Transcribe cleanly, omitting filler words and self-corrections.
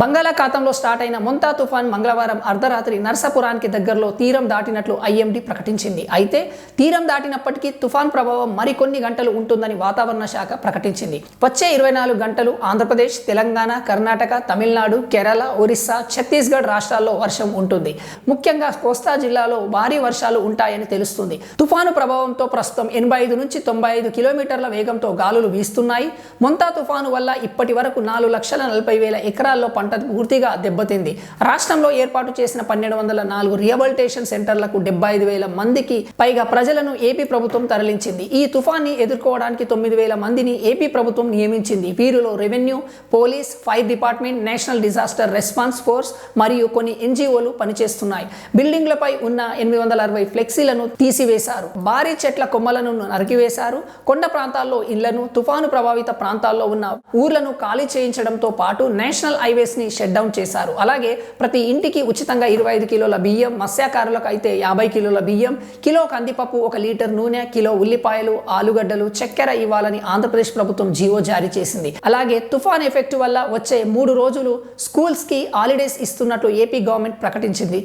బంగాళాఖాతంలో స్టార్ట్ అయిన మొంతా తుఫాన్ మంగళవారం అర్ధరాత్రి నర్సాపురానికి దగ్గరలో తీరం దాటినట్లు ఐఎండీ ప్రకటించింది. అయితే తీరం దాటినప్పటికీ తుఫాన్ ప్రభావం మరికొన్ని గంటలు ఉంటుందని వాతావరణ శాఖ ప్రకటించింది. వచ్చే 24 గంటలు ఆంధ్రప్రదేశ్, తెలంగాణ, కర్ణాటక, తమిళనాడు, కేరళ, ఒరిస్సా, ఛత్తీస్గఢ్ రాష్ట్రాల్లో వర్షం ఉంటుంది. ముఖ్యంగా కోస్తా జిల్లాలో భారీ వర్షాలు ఉంటాయని తెలుస్తుంది. తుఫాను ప్రభావంతో ప్రస్తుతం 85 నుంచి 95 కిలోమీటర్ల వేగంతో గాలులు వీస్తున్నాయి. మొంతా తుఫాను వల్ల ఇప్పటి వరకు 4,40,000 ఎకరాల్లో పంట పూర్తిగా దెబ్బతింది. రాష్ట్రంలో ఏర్పాటు చేసిన 1204 రిహాబిలిటేషన్ సెంటర్లకు 75,000 మందికి పైగా ప్రజలను ఏపీ ప్రభుత్వం తరలించింది. ఈ తుఫాన్ని ఎదుర్కోవడానికి 9,000 మందిని ఏపీ ప్రభుత్వం నియమించింది. వీరిలో revenue, police, fire department, national disaster response force మరియు కొన్ని ఎన్జిఓలు పనిచేస్తున్నాయి. బిల్డింగ్లపై ఉన్న 860 ఫ్లెక్సీలను తీసివేశారు. భారీ చెట్ల కొమ్మలను నరికివేశారు. కొండ ప్రాంతాల్లో ఇళ్లను, తుఫాను ప్రభావిత ప్రాంతాల్లో ఉన్న ఊర్లను ఖాళీ చేయించడంతో పాటు నేషనల్ హైవేస్ ని షట్ డౌన్ చేశారు. అలాగే ప్రతి ఇంటికి ఉచితంగా 25 కిలోల బియ్యం, మత్స్యకారులకు అయితే 50 కిలోల బియ్యం, కిలో కందిపప్పు, 1 లీటర్ నూనె, కిలో ఉల్లిపాయలు, ఆలుగడ్డలు, చక్కెర ఇవ్వాలని ఆంధ్రప్రదేశ్ ప్రభుత్వం జీవో జారీ చేసింది. అలాగే తుఫాన్ ఎఫెక్ట్ వల్ల వచ్చే 3 రోజులు స్కూల్స్ కి హాలిడేస్ ఇస్తున్నట్లు ఏపీ గవర్నమెంట్ ప్రకటించింది.